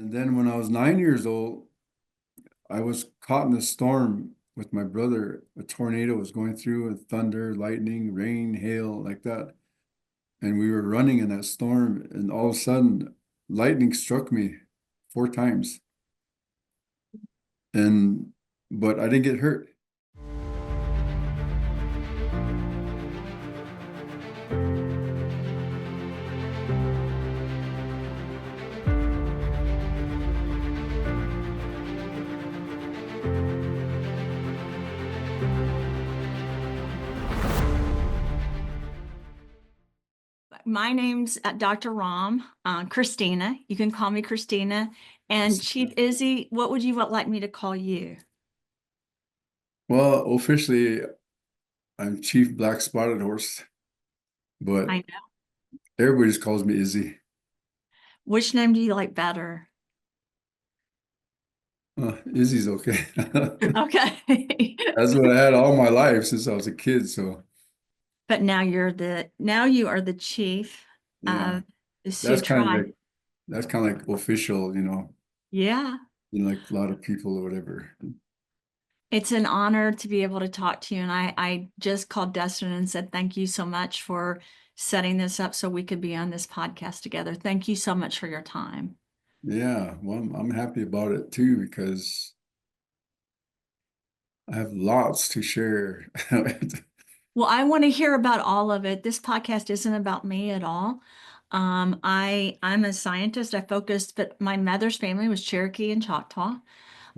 And then when I was 9 years old, I was caught in a storm with my brother. A tornado was going through and thunder, lightning, rain, hail, like that. And we were running in that storm, and all of a sudden, lightning struck me 4 times. And but I didn't get hurt. My name's Dr. Rahm, Christina. You can call me Christina. And Chief Izzy, what would you like me to call you? Well, officially, I'm Chief Black Spotted Horse, I but know. everybody just calls me Izzy. Which name do you like better? Izzy's okay. Okay. That's what I had all my life since I was a kid. So But now you are the chief yeah, of the Sioux that's kind of tribe. like that's kind of like official, Yeah. like a lot of people or whatever. It's an honor to be able to talk to you. And I just called Destin and said, thank you so much for setting this up so we could be on this podcast together. Thank you so much for your time. Yeah, well, I'm happy about it too because I have lots to share. Well, I want to hear about all of it. This podcast isn't about me at all. I'm a scientist. I focused, but my mother's family was Cherokee and Choctaw.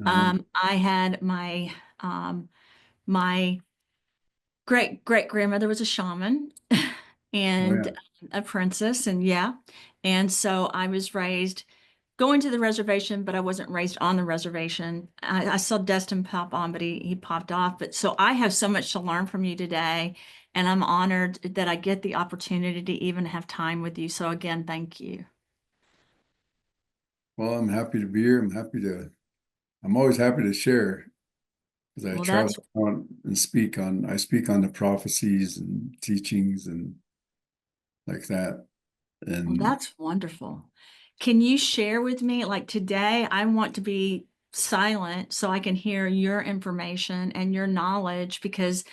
I had um, my great grandmother was a shaman Oh and yeah. a princess, and yeah, and so I was raised going to the reservation, but I wasn't raised on the reservation. I saw Destin pop on, but he popped off. But so I have so much to learn from you today, and I'm honored that I get the opportunity to even have time with you. So again, thank you. Well, I'm happy to be here. I'm always happy to share because I Well, travel that's on and I speak on the prophecies and teachings and like that. well, And that's wonderful. Can you share with me, like today, I want to be silent so I can hear your information and your knowledge because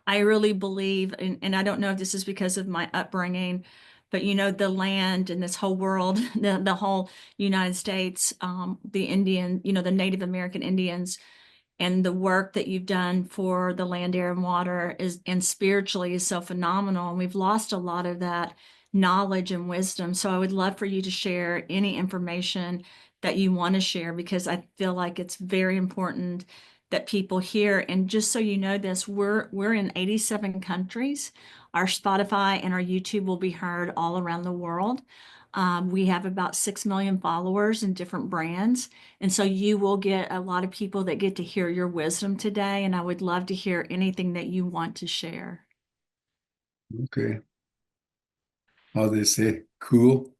I really believe, and I don't know if this is because of my upbringing, but the land and this whole world, the whole United States, the Indian, the Native American Indians, and the work that you've done for the land, air, and water is, and spiritually is so phenomenal. And we've lost a lot of that knowledge and wisdom. So I would love for you to share any information that you want to share because I feel like it's very important that people hear. And just so you know this, we're in 87 countries. Our Spotify and our YouTube will be heard all around the world. We have about 6 million followers in different brands. And so you will get a lot of people that get to hear your wisdom today. And I would love to hear anything that you want to share. okay, how they say, cool.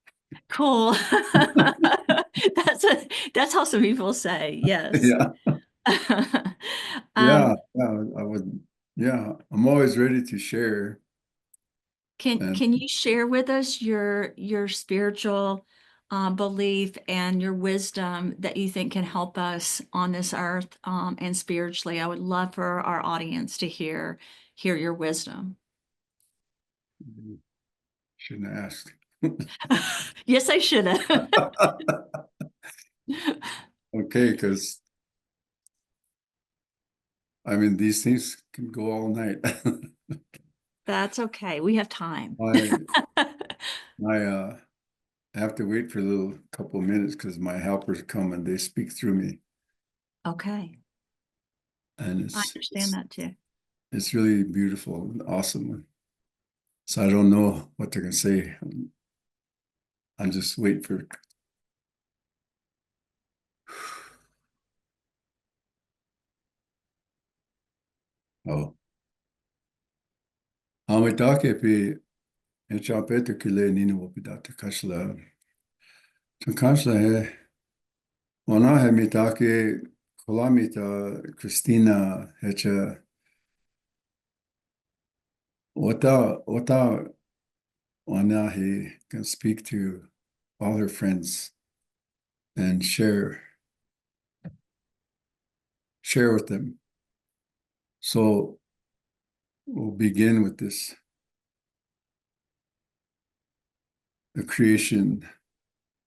Cool. That's how some people say, yes. Yeah, yeah, Um, yeah. I would. Yeah, I'm always ready to share. And can you share with us your spiritual belief and your wisdom that you think can help us on this earth and spiritually? I would love for our audience to hear your wisdom. shouldn't have asked. Yes, I should have. Okay, because I mean these things can go all night. That's okay. We have time. I I have to wait for a little couple of minutes because my helpers come and they speak through me, Okay. and I understand that too. it's really beautiful and awesome. So I don't know what they're gonna say. I'm just waiting for. Oh, Hamitake e chapetu kile nini wopidata kashla. Kashla he ona he mitake kolamita Christina hecha wata ona he can speak to all her friends and share with them. So we'll begin with this, the creation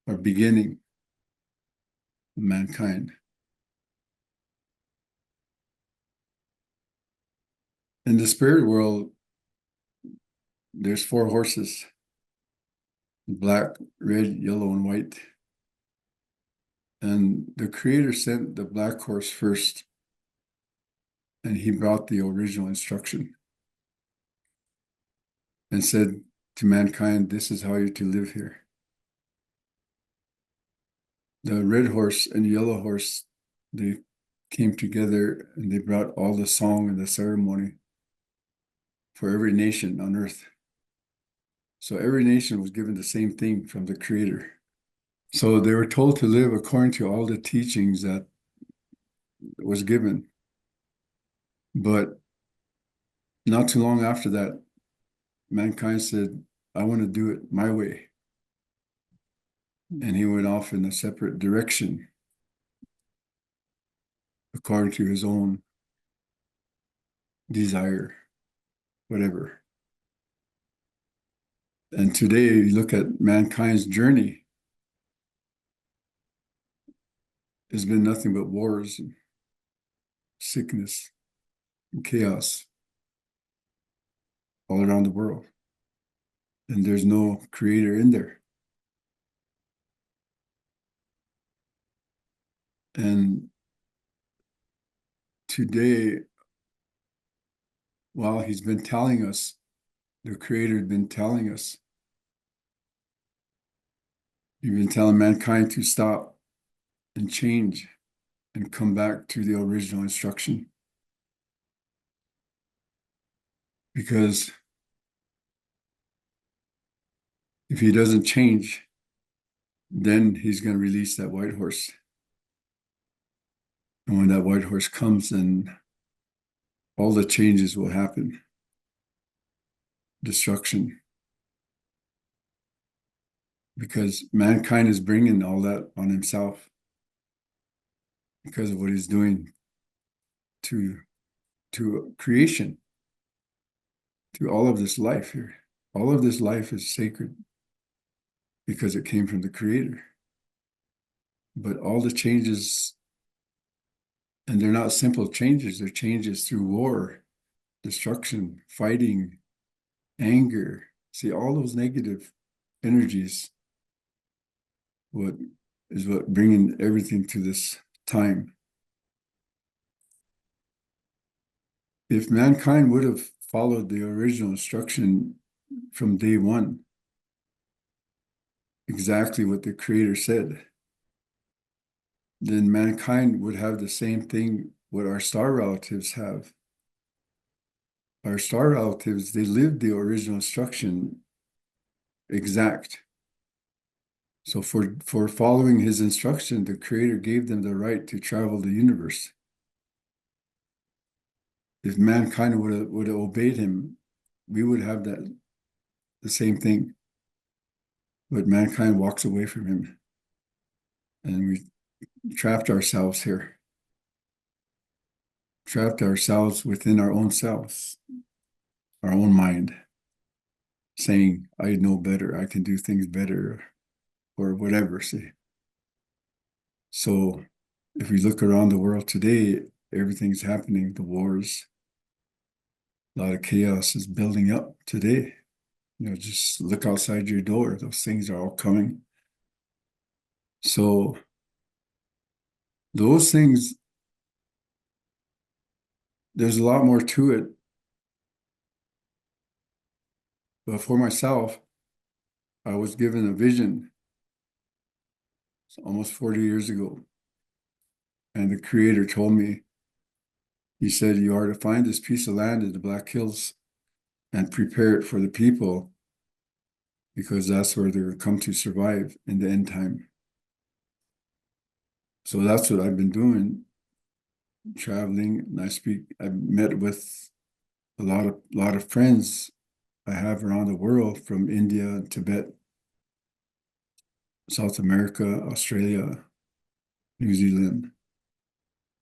or beginning of mankind. In the spirit world, there's 4 horses: black, red, yellow, and white. And the creator sent the black horse first, and he brought the original instruction and said to mankind, this is how you're to live here. The red horse and yellow horse, they came together and they brought all the song and the ceremony for every nation on earth. So every nation was given the same thing from the creator. So they were told to live according to all the teachings that was given. But not too long after that, mankind said, I want to do it my way. And he went off in a separate direction according to his own desire, whatever. And today, you look at mankind's journey, there's been nothing but wars and sickness and chaos all around the world. And there's no creator in there. And today, while he's been telling us, the creator has been telling us, he's been telling mankind to stop and change and come back to the original instruction. Because if he doesn't change, then he's going to release that white horse. And when that white horse comes, then all the changes will happen. Destruction. Because mankind is bringing all that on himself because of what he's doing to creation, to all of this life here. All of this life is sacred because it came from the creator. But all the changes, and they're not simple changes, they're changes through war, destruction, fighting, anger. See, all those negative energies, what bringing everything to this time. If mankind would have followed the original instruction from day one, exactly what the creator said, then mankind would have the same thing what our star relatives have. Our star relatives, they lived the original instruction exact. So for following his instruction, the creator gave them the right to travel the universe. If mankind would have obeyed him, we would have the same thing. But mankind walks away from him. And we trapped ourselves here. Trapped ourselves within our own selves, our own mind, saying, I know better, I can do things better, or whatever, see. So if we look around the world today, everything's happening, the wars, a lot of chaos is building up today. Just look outside your door, those things are all coming. So those things, there's a lot more to it. But for myself, I was given a vision almost 40 years ago. And the creator told me, he said, you are to find this piece of land in the Black Hills and prepare it for the people because that's where they're come to survive in the end time. So that's what I've been doing, traveling. And I've met with a lot of friends I have around the world, from India, Tibet, South America, Australia, New Zealand,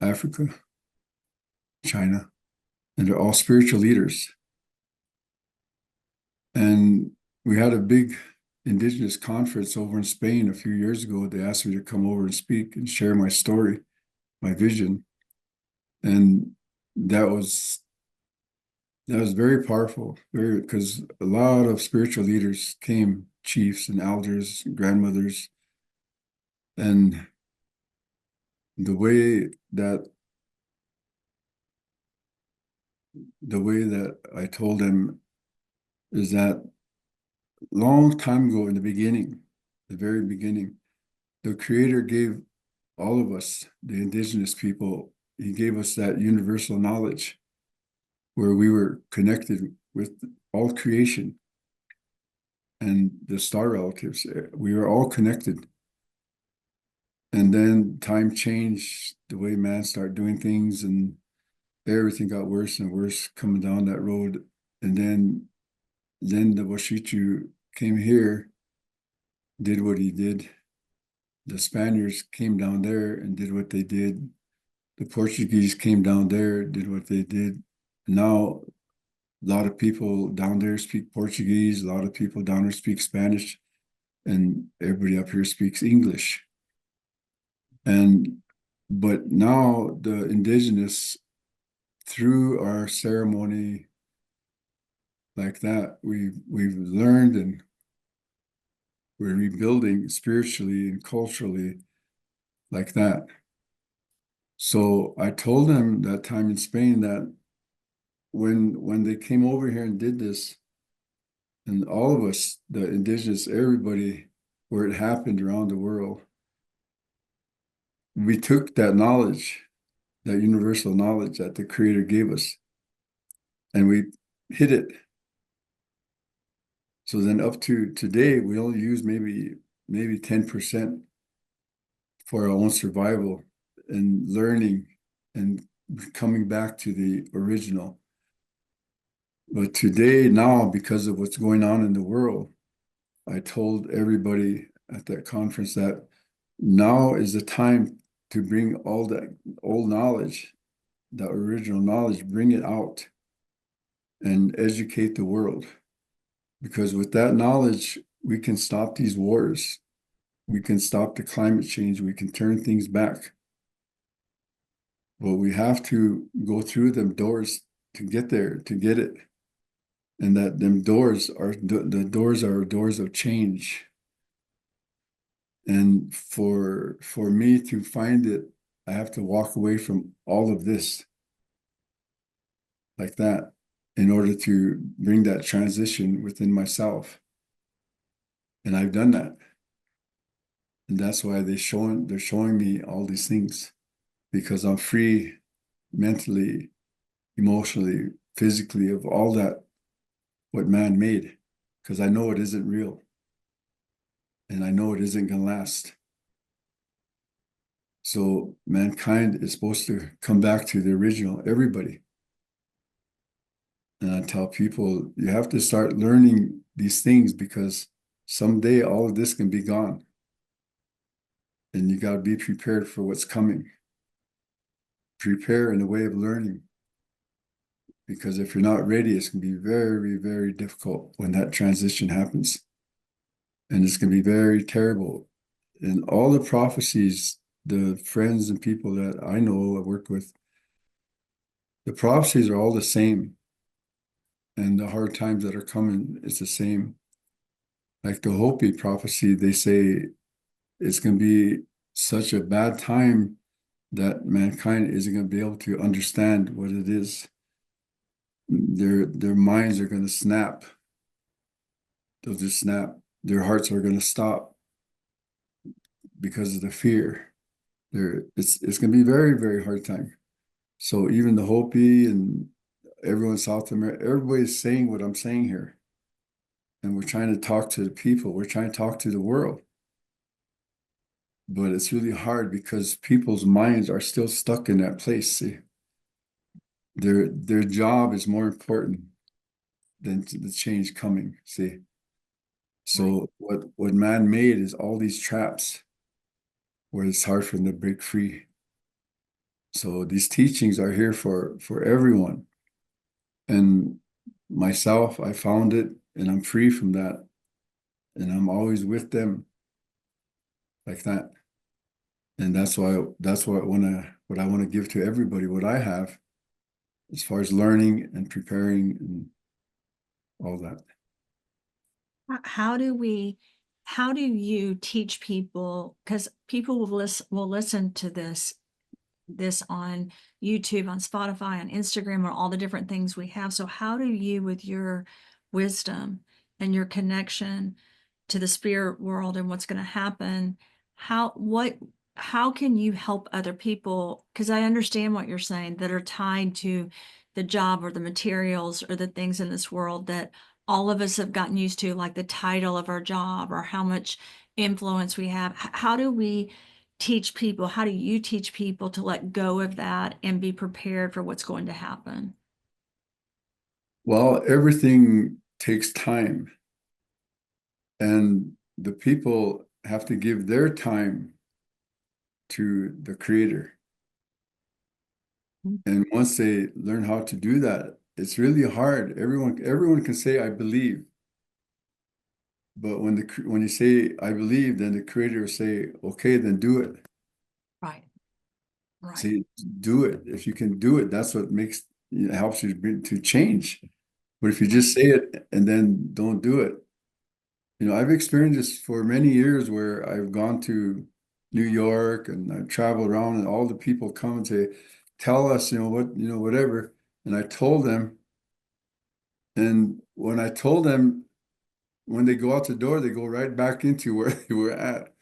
Africa, China, and they're all spiritual leaders. And we had a big indigenous conference over in Spain a few years ago. They asked me to come over and speak and share my story, my vision. And that was very powerful, very, because a lot of spiritual leaders came, chiefs and elders, grandmothers, and the way that I told them is that long time ago in the beginning, the very beginning, the Creator gave all of us, the indigenous people, He gave us that universal knowledge where we were connected with all creation and the star relatives. We were all connected. And then time changed the way man started doing things, and everything got worse and worse coming down that road. And then the Washichu came here, did what he did. The Spaniards came down there and did what they did. The Portuguese came down there, did what they did. Now, a lot of people down there speak Portuguese, a lot of people down there speak Spanish, and everybody up here speaks English. And but now the indigenous, through our ceremony like that, we've learned and we're rebuilding spiritually and culturally like that. So I told them that time in Spain that when they came over here and did this, and all of us, the indigenous, everybody, where it happened around the world, we took that knowledge, that universal knowledge that the Creator gave us, and we hid it. So then up to today, we only use maybe 10% for our own survival and learning and coming back to the original. But today, now, because of what's going on in the world, I told everybody at that conference that now is the time to bring all that old knowledge, the original knowledge, bring it out and educate the world. Because with that knowledge, we can stop these wars. We can stop the climate change. We can turn things back. But we have to go through them doors to get there, to get it. And that them doors are the doors are doors of change. And for me to find it, I have to walk away from all of this like that in order to bring that transition within myself. And I've done that. And that's why they're showing me all these things, because I'm free mentally, emotionally, physically, of all that what man made, because I know it isn't real. And I know it isn't gonna last. So mankind is supposed to come back to the original, everybody. And I tell people, you have to start learning these things, because someday all of this can be gone. And you got to be prepared for what's coming. Prepare in the way of learning. Because if you're not ready, it's going to be very, very difficult when that transition happens. And it's going to be very terrible. And all the prophecies, the friends and people that I know I work with, the prophecies are all the same. And the hard times that are coming, it's the same. Like the Hopi prophecy, they say it's going to be such a bad time that mankind isn't going to be able to understand what it is. Their minds are going to snap. They'll just snap. Their hearts are going to stop because of the fear. It's going to be very, very hard time. So even the Hopi and everyone in South America, everybody's saying what I'm saying here. And we're trying to talk to the people. We're trying to talk to the world. But it's really hard because people's minds are still stuck in that place. See, their job is more important than the change coming. See, so what man made is all these traps, where it's hard for them to break free. So these teachings are here for everyone. And myself, I found it and I'm free from that. And I'm always with them like that. And that's what I want to give to everybody, what I have as far as learning and preparing and all that. How do we, how do you teach people? Because people will listen to this on YouTube, on Spotify, on Instagram, or all the different things we have. So how do you, with your wisdom and your connection to the spirit world and what's going to happen, how can you help other people? Because I understand what you're saying, that are tied to the job or the materials or the things in this world that all of us have gotten used to, like the title of our job or how much influence we have. How do we teach people? How do you teach people to let go of that and be prepared for what's going to happen? Well, everything takes time, and the people have to give their time to the creator. And once they learn how to do that, it's really hard. Everyone can say, I believe. But when you say I believe, then the creator will say, okay, then do it. Right, right. See, do it. If you can do it, that's what helps you to change. But if you just say it and then don't do it, I've experienced this for many years where I've gone to New York and I've traveled around and all the people come and say, tell us, whatever. And I told them, and when I told them, when they go out the door, they go right back into where they were at.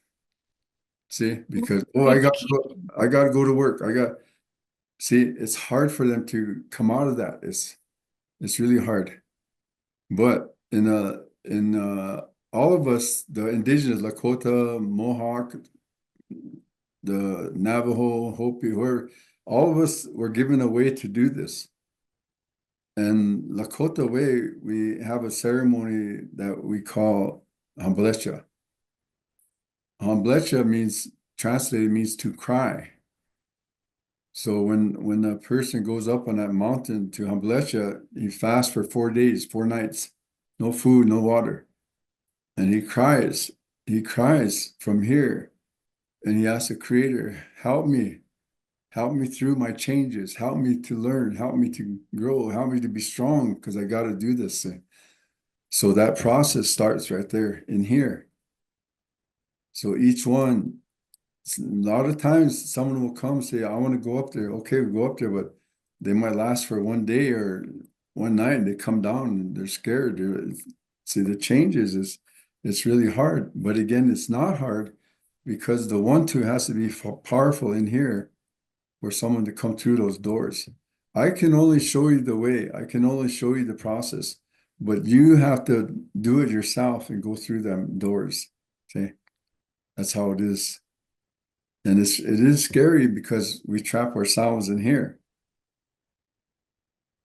See, because We have to keep. I got to go to work. See, it's hard for them to come out of that. It's really hard. But in all of us, the indigenous Lakota, Mohawk, the Navajo, Hopi, all of us were given a way to do this. And Lakota way, we have a ceremony that we call Hamblecha. Hamblecha means, translated means to cry. So when a person goes up on that mountain to Hamblecha, he fasts for 4 days, 4 nights, no food, no water. And he cries from here. And he asks the creator, help me through my changes, help me to learn, help me to grow, help me to be strong, because I got to do this. So that process starts right there in here. So each one, a lot of times someone will come say, I want to go up there. Okay, we go up there, but they might last for one day or one night and they come down and they're scared. See, the changes it's really hard. But again, it's not hard because the 1-2 has to be powerful in here for someone to come through those doors. I can only show you the way. I can only show you the process, but you have to do it yourself and go through them doors. Okay, that's how it is. And it is scary because we trap ourselves in here.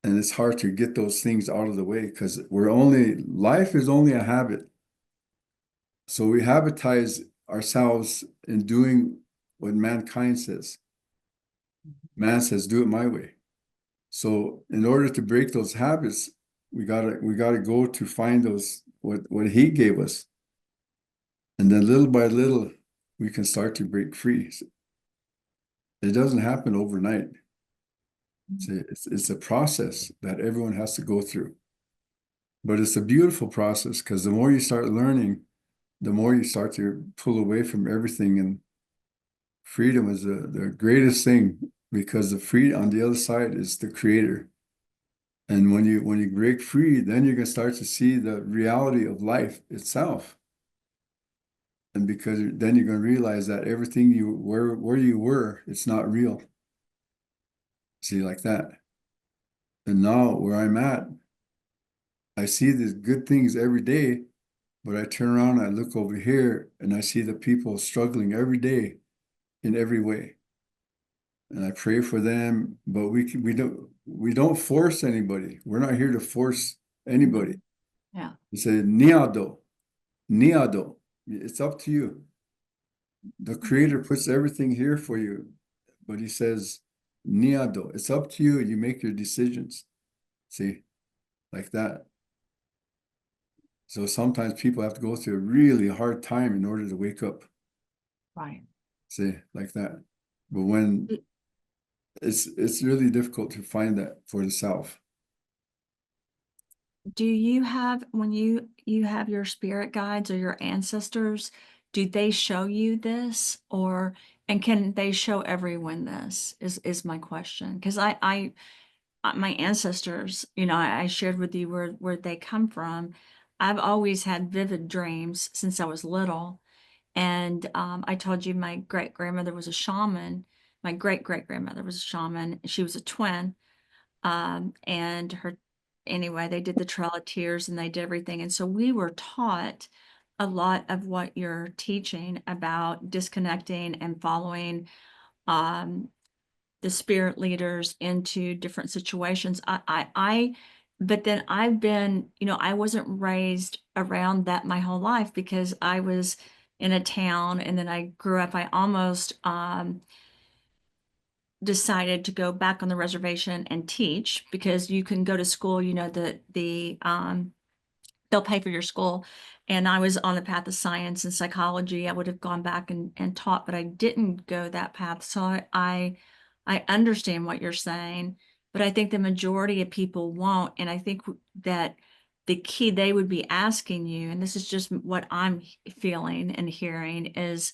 And it's hard to get those things out of the way because life is only a habit. So we habitize ourselves in doing what mankind says. Man says, do it my way. So in order to break those habits, we gotta go to find those what he gave us. And then little by little, we can start to break free. It doesn't happen overnight. It's a process that everyone has to go through. But it's a beautiful process because the more you start learning, the more you start to pull away from everything. And freedom is the greatest thing because the free on the other side is the creator. And when you break free, then you're gonna start to see the reality of life itself. And because then you're gonna realize that everything where you were, it's not real. See, like that. And now where I'm at, I see these good things every day, but I turn around, I look over here, and I see the people struggling every day in every way. And I pray for them, but we don't force anybody. We're not here to force anybody. Yeah. We say niado, niado. It's up to you. The Creator puts everything here for you, but he says, Niado, it's up to you. You make your decisions. See, like that. So sometimes people have to go through a really hard time in order to wake up. Right. See, like that. But when it's really difficult to find that for the self. Do you have, when you have your spirit guides or your ancestors, do they show you this, or and can they show everyone this is my question? Because my ancestors, I shared with you where they come from. I've always had vivid dreams since I was little. And I told you my great grandmother was a shaman. My great great grandmother was a shaman. She was a twin. And her, anyway, they did the Trail of Tears and they did everything. And so we were taught a lot of what you're teaching about disconnecting and following um, the spirit leaders into different situations. But then I've been, I wasn't raised around that my whole life because I was in a town and then I grew up. I almost decided to go back on the reservation and teach because you can go to school, they'll pay for your school. And I was on the path of science and psychology. I would have gone back and taught, but I didn't go that path. So I understand what you're saying, but I think the majority of people won't. And I think that the key they would be asking you, and this is just what I'm feeling and hearing, is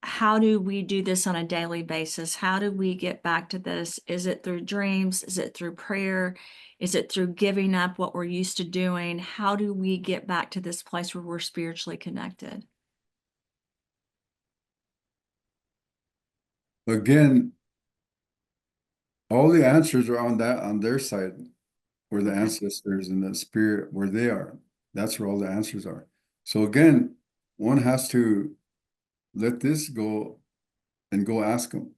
how do we do this on a daily basis? How do we get back to this? Is it through dreams? Is it through prayer? Is it through giving up what we're used to doing? How do we get back to this place where we're spiritually connected? Again, all the answers are on their side, where the Okay. ancestors and the spirit where they are. That's where all the answers are. So again, one has to let this go and go ask them.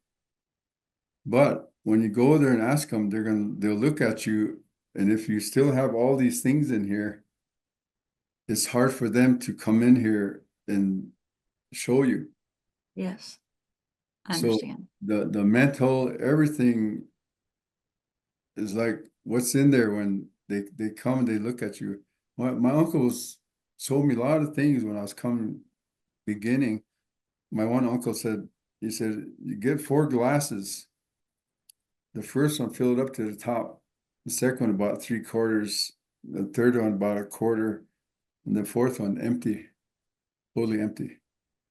But when you go there and ask them, they'll look at you, and if you still have all these things in here, it's hard for them to come in here and show you. Yes, I So understand. the mental everything is like what's in there when they come and they look at you. My uncles told me a lot of things when I was coming beginning. My one uncle said, he said, you get 4 glasses. The first one filled up to the top. The second one about 3/4. The third one about a quarter. And the fourth one empty, totally empty.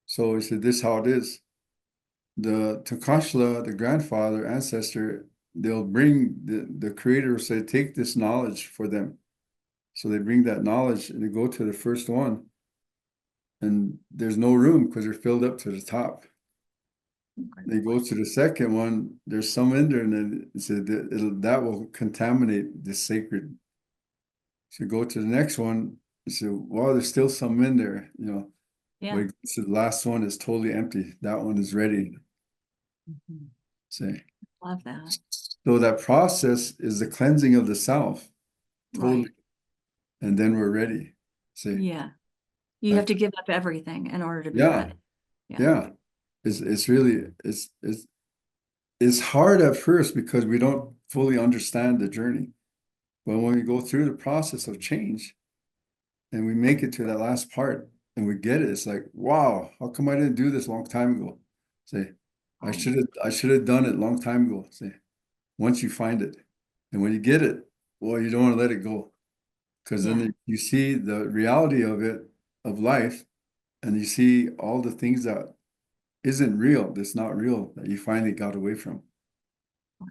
So he said, this is how it is. The Takashla, the grandfather, ancestor, they'll bring the creator will say, take this knowledge for them. So they bring that knowledge and they go to the first one, and there's no room because they're filled up to the top. They go to the second one, there's some in there, and then it said that will contaminate the sacred. So go to the next one, you say, well, there's still some in there, Yeah. but so the last one is totally empty. That one is ready. Mhm. Say. Love that. So that process is the cleansing of the self, totally, Right. and then we're ready. See, Yeah. You have like, to give up everything in order to be yeah, ready. Yeah. yeah. It's really it's hard at first because we don't fully understand the journey. But when we go through the process of change and we make it to that last part and we get it, it's like, wow, how come I didn't do this a long time ago? Say, Right. I should have done it a long time ago. Say, once you find it. And when you get it, well, you don't want to let it go. Because Yeah. then you see the reality of it, of life, and you see all the things that isn't real, that's not real, that you finally got away from.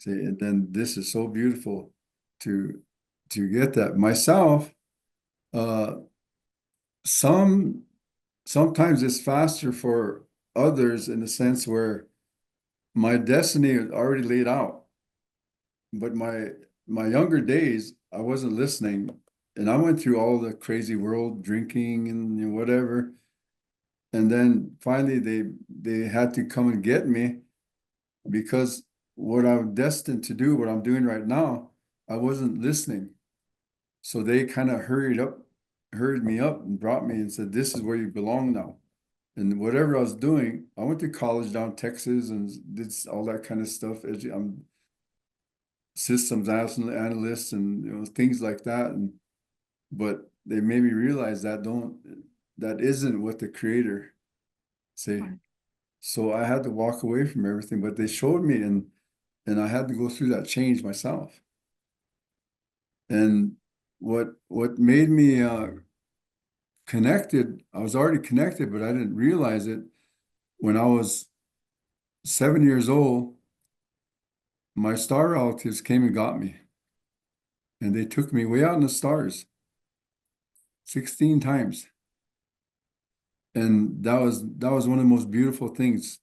See, and then this is so beautiful to get that. Myself, uh, some sometimes it's faster for others in the sense where my destiny is already laid out. But my younger days, I wasn't listening, and I went through all the crazy world drinking and whatever. And then finally they had to come and get me because what I'm destined to do, what I'm doing right now, I wasn't listening. So they kind of hurried me up and brought me and said, this is where you belong now. And whatever I was doing, I went to college down in Texas and did all that kind of stuff. I'm systems analyst and things like that. And but they made me realize that isn't what the creator say. Right. So I had to walk away from everything, but they showed me and I had to go through that change myself. And what made me connected, I was already connected, but I didn't realize it. When I was 7 years old, my star relatives came and got me, and they took me way out in the stars 16 times. And that was one of the most beautiful things.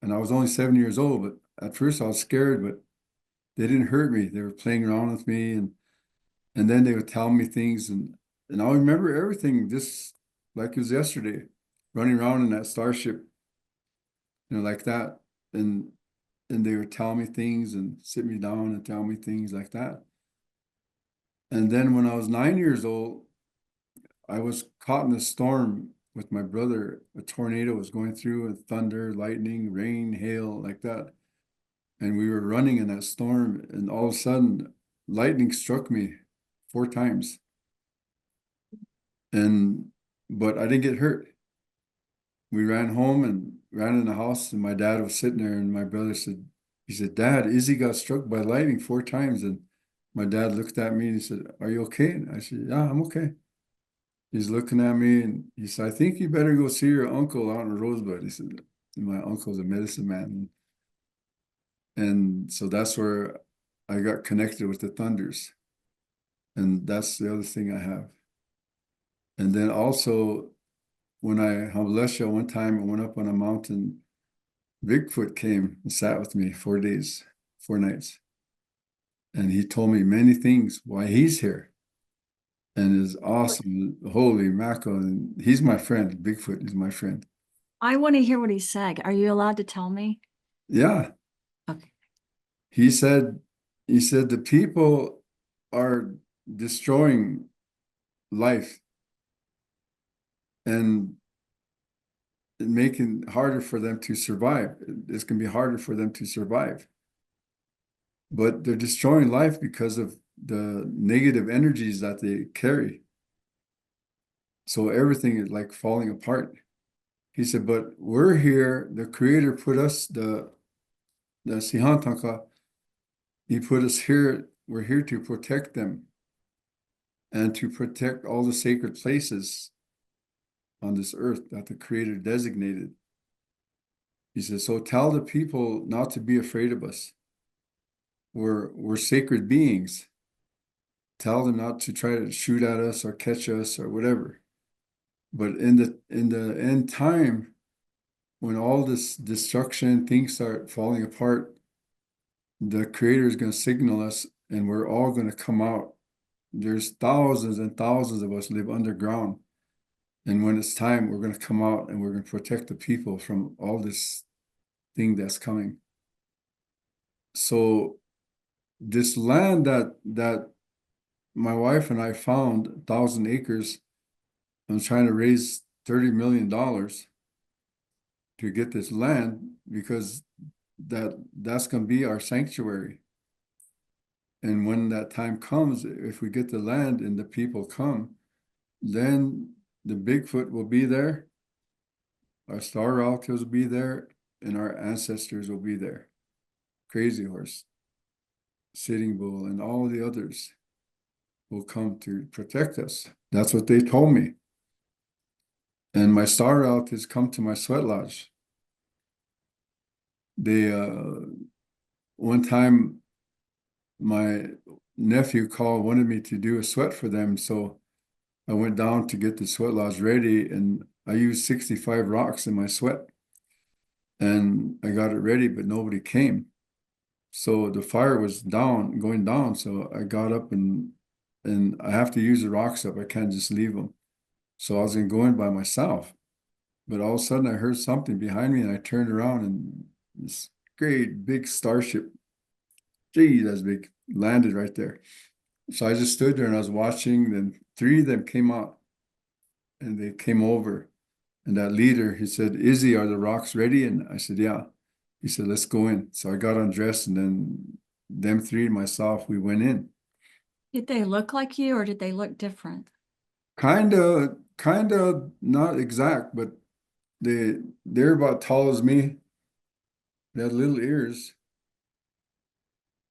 And I was only 7 years old, but at first I was scared, but they didn't hurt me. They were playing around with me and then they would tell me things and I'll remember everything just like it was yesterday, running around in that starship, like that. And and they would tell me things and sit me down and tell me things like that. And then when I was 9 years old, I was caught in a storm with my brother. A tornado was going through and thunder, lightning, rain, hail, like that. And we were running in that storm, and all of a sudden, lightning struck me 4 times. And but I didn't get hurt. We ran home and ran in the house, and my dad was sitting there, and my brother said, he said, Dad, Izzy got struck by lightning 4 times. And my dad looked at me and he said, Are you okay? And I said, Yeah, I'm okay. He's looking at me and he said, I think you better go see your uncle out in Rosebud. He said, my uncle's a medicine man. And so that's where I got connected with the thunders. And that's the other thing I have. And then also when I Hamblesha one time I went up on a mountain, Bigfoot came and sat with me 4 days, 4 nights. And he told me many things why he's here and is awesome. Holy mackerel. And he's my friend. Bigfoot is my friend. I want to hear what he said. Are you allowed to tell me? Yeah. Okay. He said, he said the people are destroying life and making it harder for them to survive. It's going to be harder for them to survive. But they're destroying life because of the negative energies that they carry. So everything is like falling apart. He said, but we're here, the creator put us, the Sihantanka, he put us here, we're here to protect them and to protect all the sacred places on this earth that the creator designated. He says, so tell the people not to be afraid of us. We're sacred beings. Tell them not to try to shoot at us or catch us or whatever. But in the end time, when all this destruction, things start falling apart, the creator is going to signal us and we're all going to come out. There's thousands and thousands of us live underground. And when it's time, we're going to come out and we're going to protect the people from all this thing that's coming. So this land that my wife and I found, 1,000 acres, I'm trying to raise $30 million to get this land because that's going to be our sanctuary. And when that time comes, if we get the land and the people come, then the Bigfoot will be there, our star relatives will be there, and our ancestors will be there. Crazy Horse, Sitting Bull, and all the others will come to protect us. That's what they told me. And my star relatives come to my sweat lodge. They one time my nephew called, wanted me to do a sweat for them. So I went down to get the sweat lodge ready and I used 65 rocks in my sweat. And I got it ready, but nobody came. So the fire was down, going down. So I got up and I have to use the rocks up. I can't just leave them. So I was gonna go in by myself. But all of a sudden I heard something behind me and I turned around and this great big starship, gee, that's big, landed right there. So I just stood there and I was watching. Then three of them came out and they came over And that leader, he said, Izzy, are the rocks ready? And I said, yeah. He said, let's go in. So I got undressed, and then them three and myself, we went in. Did they look like you or did they look different? Kind of not exact, but they're about tall as me. They had little ears.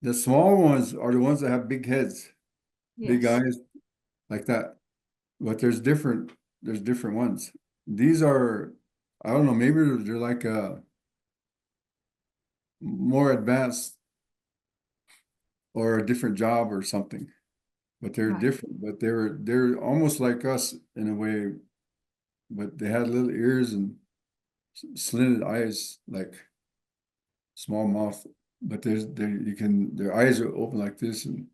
The small ones are the ones that have big heads, big Yes. eyes like that. But there's different ones. These are, I don't know, maybe they're like more advanced or a different job or something. But they're Right. different. But they're almost like us in a way, but they had little ears and slanted eyes, like small mouth. But their eyes are open like this, and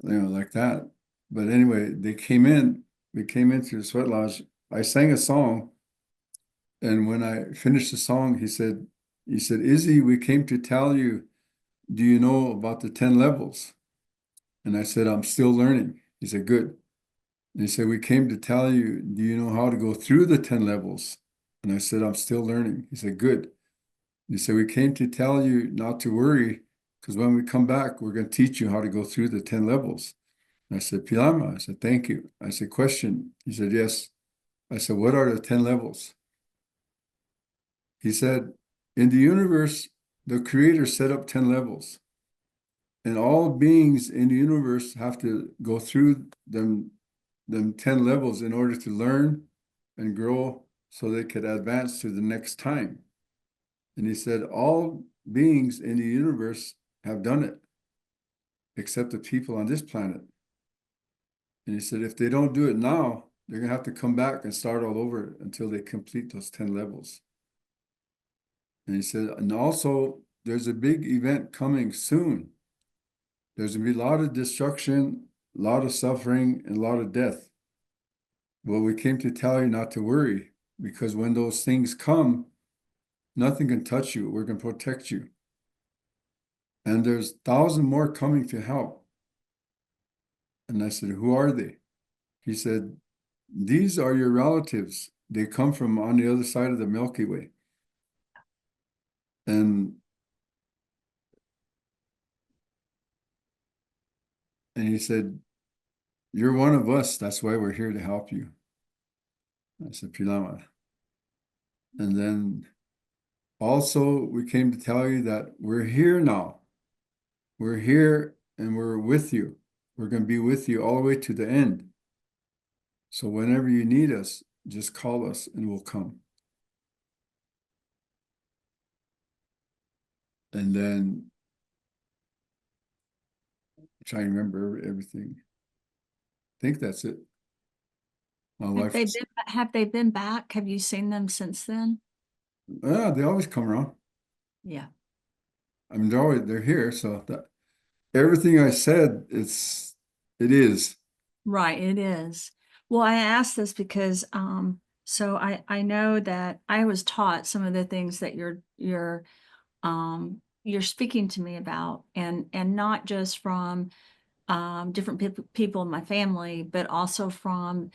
like that. But anyway, we came into the sweat lodge. I sang a song, and when I finished the song, he said, Izzy, we came to tell you, do you know about the 10 levels? And I said, I'm still learning. He said, good. And he said, we came to tell you, do you know how to go through the 10 levels? And I said, I'm still learning. He said, good. And he said, we came to tell you not to worry, because when we come back, we're going to teach you how to go through the 10 levels. I said, Pilama. I said, thank you. I said, question. He said, yes. I said, what are the 10 levels? He said, in the universe, the creator set up 10 levels, and all beings in the universe have to go through them 10 levels in order to learn and grow so they could advance to the next time. And he said, all beings in the universe have done it, except the people on this planet. And he said, if they don't do it now, they're going to have to come back and start all over until they complete those 10 levels. And he said, and also there's a big event coming soon. There's going to be a lot of destruction, a lot of suffering, and a lot of death. Well, we came to tell you not to worry, because when those things come, nothing can touch you. We're going to protect you. And there's 1,000 more coming to help. And I said, who are they? He said, these are your relatives. They come from on the other side of the Milky Way. And he said, you're one of us. That's why we're here to help you. I said, Pilama. And then also we came to tell you that we're here now. We're here and we're with you. We're going to be with you all the way to the end. So whenever you need us, just call us and we'll come. And then try to remember everything. I think that's it. My wife, Have they been back? Have you seen them since then? yeah, they always come around. Yeah. I mean, they're here. So that everything I said, it is. Right, it is. Well, I asked this because so I know that I was taught some of the things that you're speaking to me about, and not just from different people in my family, but also from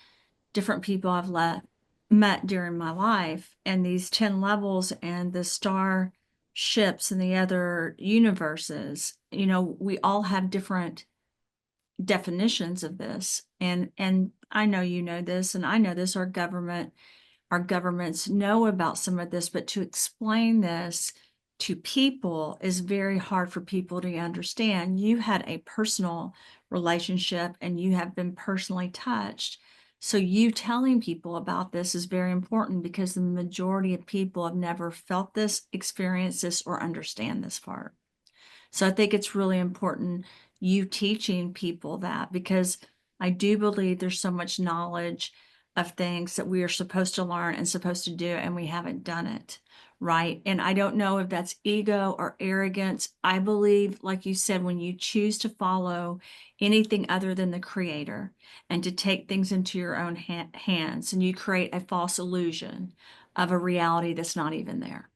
different people met during my life, and these 10 levels and the star ships and the other universes. We all have different definitions of this, and I know you know this, and I know this. Our governments know about some of this, but to explain this to people is very hard for people to understand. You had a personal relationship and you have been personally touched. So you telling people about this is very important, because the majority of people have never felt this, experienced this, or understand this part. So I think it's really important you teaching people that, because I do believe there's so much knowledge of things that we are supposed to learn and supposed to do, and we haven't done it. Right. And I don't know if that's ego or arrogance. I believe, like you said, when you choose to follow anything other than the creator and to take things into your own hands, and you create a false illusion of a reality that's not even there.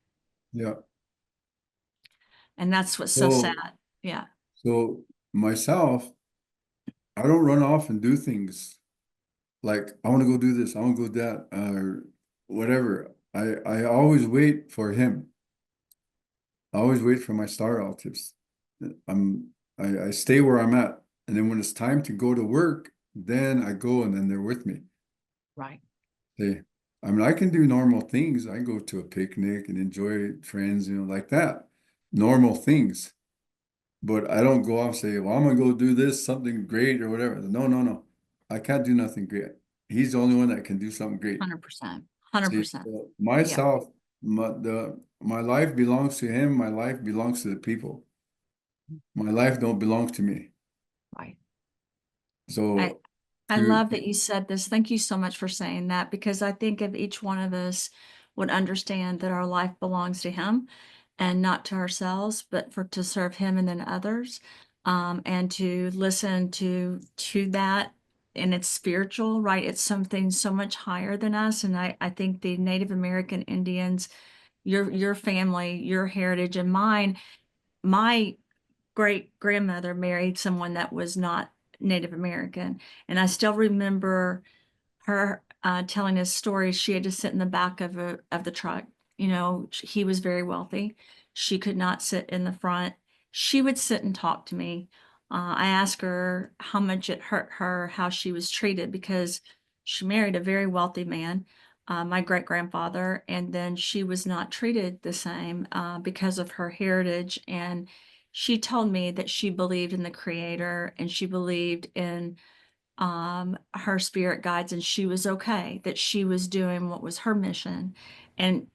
Yeah. And that's what's so sad. So, Yeah. so myself, I don't run off and do things like I want to go do this, I want to go do that. whatever. I always wait for him. I always wait for my star relatives. I'm I stay where I'm at. And then when it's time to go to work, then I go and then they're with me. Right. They, I mean, I can do normal things. I go to a picnic and enjoy friends, like that. Normal things. But I don't go off and say, well, I'm gonna go do this, something great or whatever. No, no, no. I can't do nothing great. He's the only one that can do something great. 100%. See, 100%. so Yep. myself, my life belongs to him. My life belongs to the people. My life don't belong to me. Right. I So I to love that you said this. Thank you so much for saying that because I think if each one of us would understand that our life belongs to Him and not to ourselves, but for to serve Him and then others, and to listen to that, and it's spiritual, right? It's something so much higher than us, and I think the Native American Indians, your family, your heritage, and mine, my great grandmother married someone that was not Native American. And I still remember her telling us stories. She had to sit in the back of the truck. He was very wealthy. She could not sit in the front. She would sit and talk to me. I asked her how much it hurt her, how she was treated, because she married a very wealthy man, my great grandfather, and then she was not treated the same because of her heritage. And she told me that she believed in the Creator and she believed in her spirit guides, and she was okay, that she was doing what was her mission. And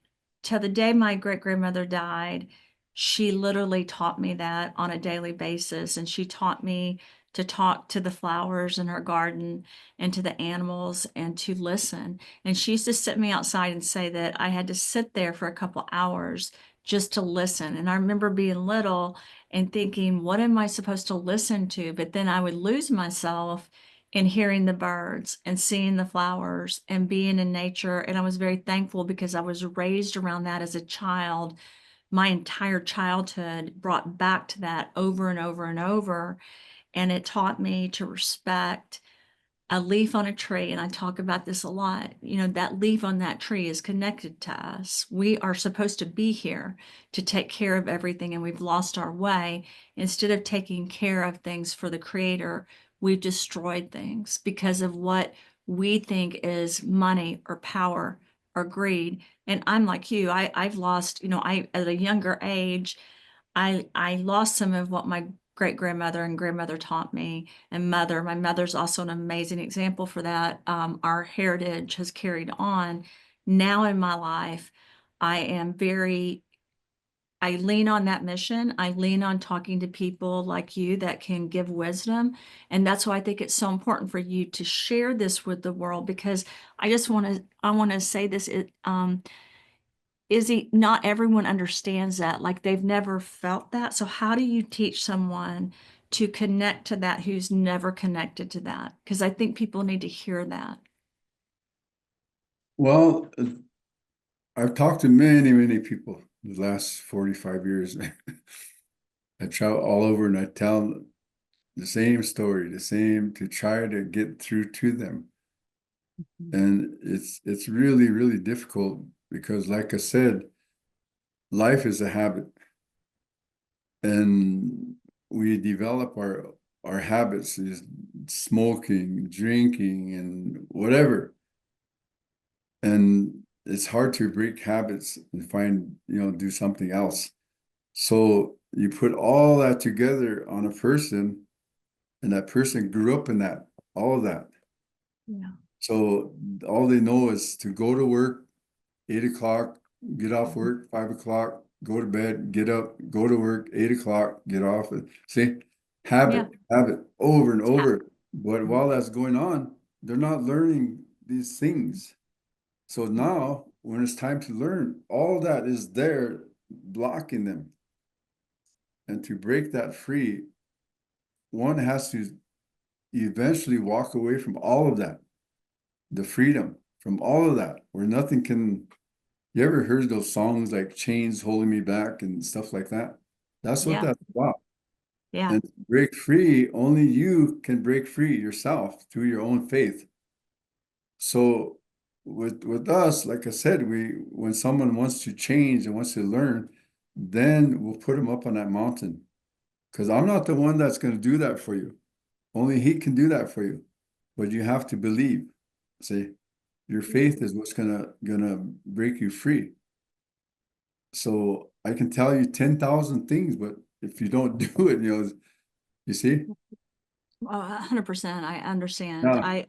till the day my great grandmother died, she literally taught me that on a daily basis. And she taught me to talk to the flowers in her garden and to the animals and to listen. And she used to sit me outside and say that I had to sit there for a couple hours just to listen. And I remember being little and thinking, what am I supposed to listen to? But then I would lose myself and hearing the birds and seeing the flowers and being in nature. And I was very thankful because I was raised around that as a child. My entire childhood brought back to that over and over and over. And it taught me to respect a leaf on a tree, and I talk about this a lot. That leaf on that tree is connected to us. We are supposed to be here to take care of everything, and we've lost our way. Instead of taking care of things for the Creator, we've destroyed things because of what we think is money or power or greed. And I'm like you, I've lost, I at a younger age, I lost some of what my great grandmother and grandmother taught me, and mother. My mother's also an amazing example for that. Our heritage has carried on. Now in my life, I am very, I lean on that mission. I lean on talking to people like you that can give wisdom. And that's why I think it's so important for you to share this with the world, because I want to say this. Izzy, not everyone understands that. Like they've never felt that. So how do you teach someone to connect to that who's never connected to that? Because I think people need to hear that. well, I've talked to many, many people the last 45 years. I travel all over and I tell the same story, the same to try to get through to them. And it's really, really difficult because like I said, life is a habit and we develop our habits is smoking, drinking, and whatever. And it's hard to break habits and find, do something else. So you put all that together on a person, and that person grew up in that, all of that. Yeah. So all they know is to go to work, 8 o'clock, get off Mhm. work, 5 o'clock, go to bed, get up, go to work, 8 o'clock, get off. See, Yeah. habit over and Yeah. over. But while that's going on, they're not learning these things. So now, when it's time to learn, all that is there blocking them. And to break that free, one has to eventually walk away from all of that, the freedom from all of that, where nothing can. You ever heard those songs like Chains Holding Me Back and stuff like that? That's what Yeah. that's about. Yeah. And to break free, only you can break free yourself through your own faith. So with us, like I said, when someone wants to change and wants to learn, then we'll put them up on that mountain. Because I'm not the one that's going to do that for you. Only He can do that for you. But you have to believe. See, your faith is what's gonna break you free. So I can tell you 10,000 things, but if you don't do it, you see? 100%. I understand. Yeah.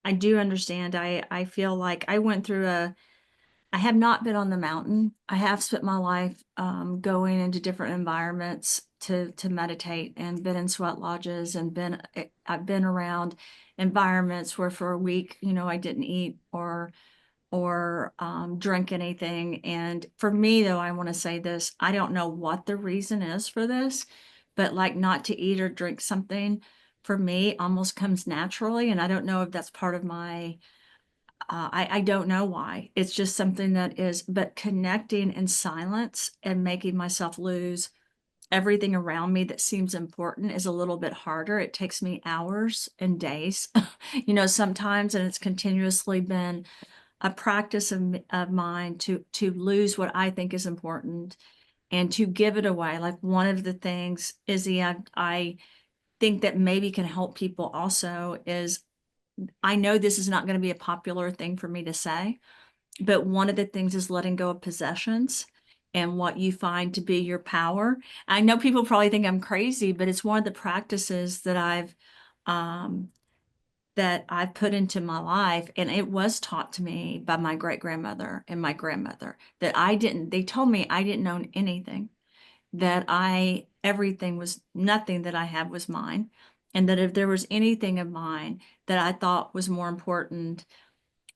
I do understand. I feel like I went through I have not been on the mountain. I have spent my life going into different environments to meditate and been in sweat lodges and I've been around environments where for a week, I didn't eat or drink anything. And for me, though, I want to say this, I don't know what the reason is for this, but like not to eat or drink something for me almost comes naturally. And I don't know if that's part of I don't know why. It's just something that is, but connecting in silence and making myself lose everything around me that seems important is a little bit harder. It takes me hours and days, sometimes, and it's continuously been a practice of mine to lose what I think is important and to give it away. Like one of the things, Izzy, I think that maybe can help people also is I know this is not going to be a popular thing for me to say, but one of the things is letting go of possessions and what you find to be your power. I know people probably think I'm crazy, but it's one of the practices um, that I put into my life. And it was taught to me by my great grandmother and my grandmother that they told me I didn't own anything, that everything was nothing that I had was mine. And that if there was anything of mine that I thought was more important,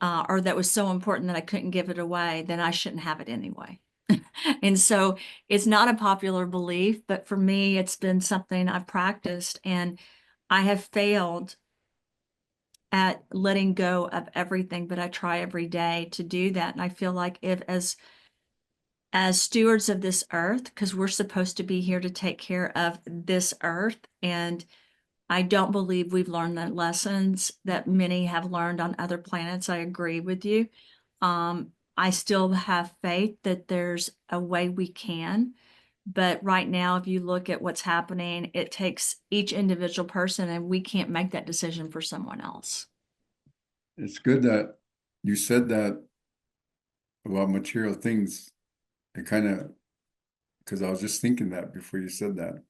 or that was so important that I couldn't give it away, then I shouldn't have it anyway. And so it's not a popular belief, but for me, it's been something I've practiced and I have failed at letting go of everything, but I try every day to do that. And I feel like if as stewards of this earth, because we're supposed to be here to take care of this earth, and I don't believe we've learned the lessons that many have learned on other planets. I agree with you. I still have faith that there's a way we can. But right now, if you look at what's happening, it takes each individual person, and we can't make that decision for someone else. It's good that you said that about material things. It kind of, because I was just thinking that before you said that.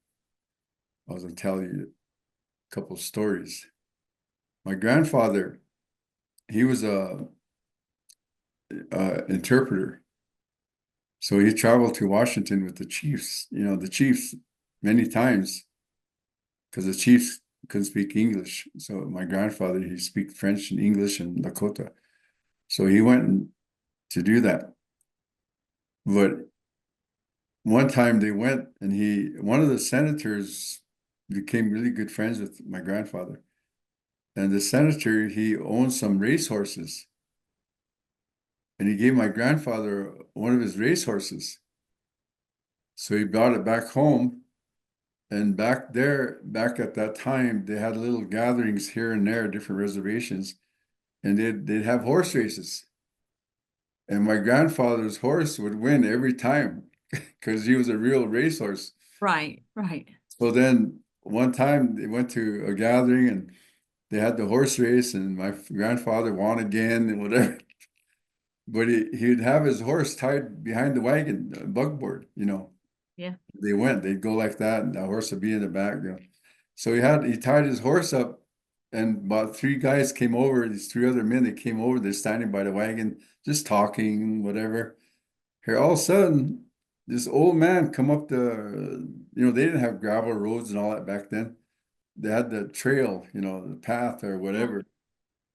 I was going to tell you a couple of stories. My grandfather, he was a interpreter. So he traveled to Washington with the chiefs, the chiefs many times because the chiefs couldn't speak English. So my grandfather, he speak French and English and Lakota. So he went to do that. But one time they went and one of the senators became really good friends with my grandfather. And the senator, he owned some racehorses. And he gave my grandfather one of his racehorses. So he brought it back home. And back at that time, they had little gatherings here and there, different reservations, and they'd have horse races. And my grandfather's horse would win every time because he was a real racehorse. Right, right. So then one time they went to a gathering and they had the horse race, and my grandfather won again and whatever. But he'd have his horse tied behind the wagon, bugboard, Yeah. they'd go like that, and the horse would be in the back. So he tied his horse up, and about three guys came over, these three other men, they came over, they're standing by the wagon, just talking, whatever. Here, all of a sudden, this old man come up they didn't have gravel roads and all that back then. They had the trail, the path or Yeah. whatever.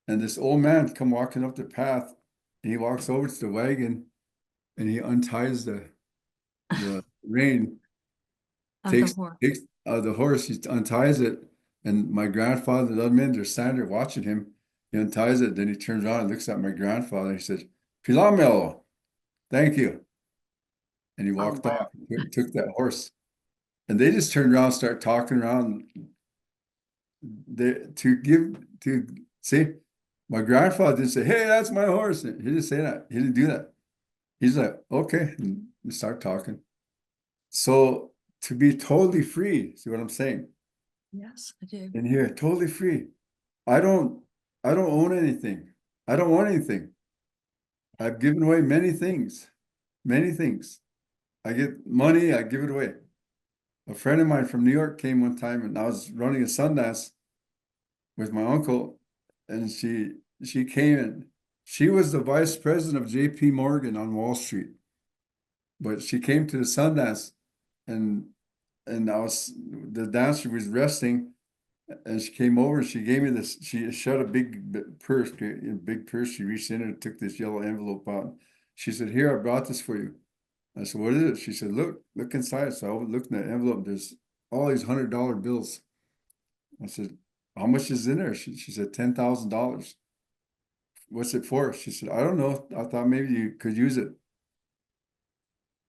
And this old man come walking up the path, and he walks over to the wagon, and he unties the rein, Of the takes horse. takes the horse, he unties it, and my grandfather, the other men, they're standing there watching him. He unties it, then he turns around and looks at my grandfather. He says, "Pilamelo, thank you." And he Oh, walked wow. off, took that horse. And they just turned around, start talking around. They to give to see. My grandfather didn't say, "Hey, that's my horse." He didn't say that. He didn't do that. He's like, "Okay," and we start talking. So to be totally free, see what I'm saying? Yes, I do. In here, totally free. I don't, I don't own anything. I don't want anything. I've given away many things, many things. I get money, I give it away. A friend of mine from New York came one time and I was running a Sundance with my uncle, and she came and she was the vice president of JP Morgan on Wall Street. But she came to the Sundance and I was the dancer was resting and she came over and she gave me this. She shut a purse, a big purse. She reached in and took this yellow envelope out. She said, "Here, I brought this for you." I said, "What is it?" She said, look inside." So I looked in the envelope. There's all these $100 bills. I said, "How much is in there?" She said, $10,000. "What's it for?" She said, "I don't know. I thought maybe you could use it."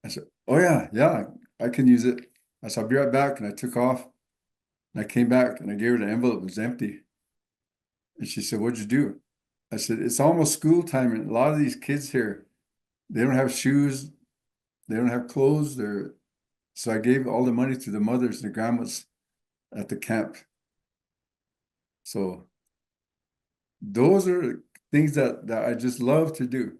I said, "Oh yeah, yeah, I can use it." I said, "I'll be right back." And I took off and I came back and I gave her the envelope. It was empty. And she said, "What'd you do?" I said, "It's almost school time. And a lot of these kids here, they don't have shoes. They don't have clothes. So I gave all the money to the mothers and the grandmas at the camp. So those are things that I just love to do.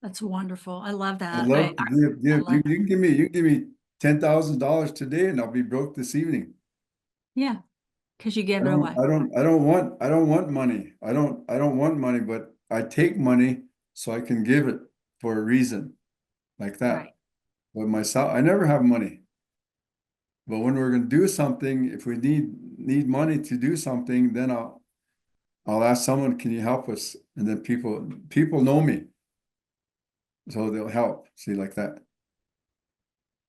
That's wonderful. I love I that. love to I give. love that. You can give me $10,000 today and I'll be broke this evening. Yeah, because you gave it away. I don't want money. I don't want money, but I take money so I can give it for a reason like that. Right. But myself, I never have money. But when we're going to do something, if we need money to do something, then I'll ask someone, "Can you help us?" And then people know me, so they'll help. See, like that. How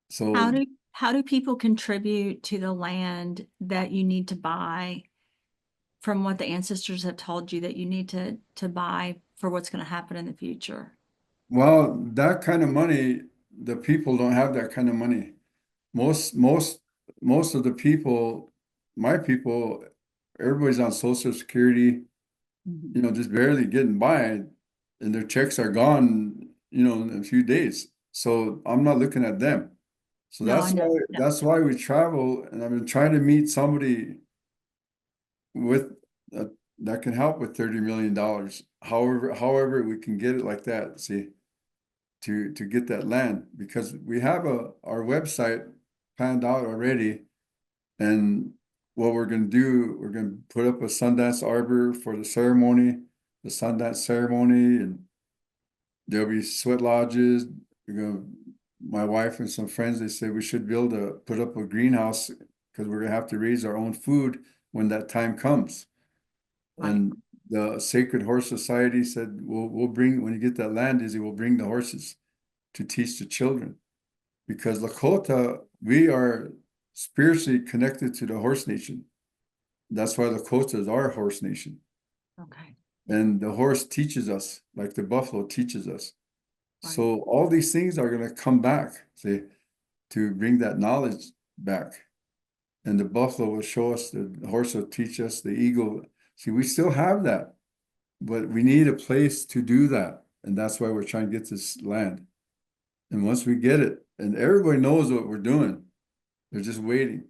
So, do how do people contribute to the land that you need to buy from what the ancestors have told you that you need to buy for what's going to happen in the future? well, that kind of money, the people don't have that kind of money. Most most most of the people, my people, everybody's on Social Security, Mhm. just barely getting by, and their checks are gone, in a few days. So I'm not looking at them. So No, I know. Yeah. that's why we travel, and I've been trying to meet somebody with uh, that can help with $30 million. However we can get it like that. See, to get that land because we have our website planned out already, and what we're going to do, we're going to put up a Sundance Arbor for the Sundance ceremony, and there'll be sweat lodges. We're going My wife and some friends, they say we should be able to put up a greenhouse because we're gonna have to raise our own food when that time comes. Right. And the Sacred Horse Society said, we'll bring, when you get that land, Izzy, we'll bring the horses to teach the children. Because Lakota, we are spiritually connected to the horse nation. That's why Lakota is our horse nation. Okay. And the horse teaches us, like the buffalo teaches us. Right. So all these things are going to come back, see, to bring that knowledge back. And the buffalo will show us, the horse will teach us, the eagle. See, we still have that, but we need a place to do that. And that's why we're trying to get this land. And once we get it, and everybody knows what we're doing, they're just waiting.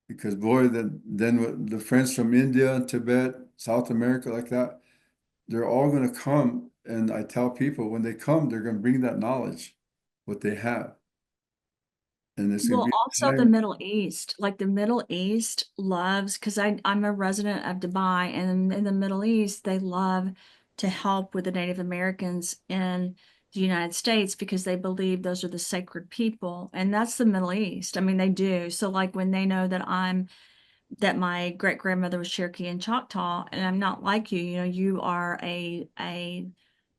Because boy, then the friends from India, Tibet, South America, like that, they're all going to come. And I tell people when they come, they're going to bring that knowledge, what they have. And it's going to Well, be a also the time. Middle East, like the Middle East loves, because I'm a resident of Dubai, and in the Middle East, they love to help with the Native Americans in the United States because they believe those are the sacred people. And that's the Middle East. I mean, they do. So like when they know that my great grandmother was Cherokee and Choctaw, and I'm not like you, you are a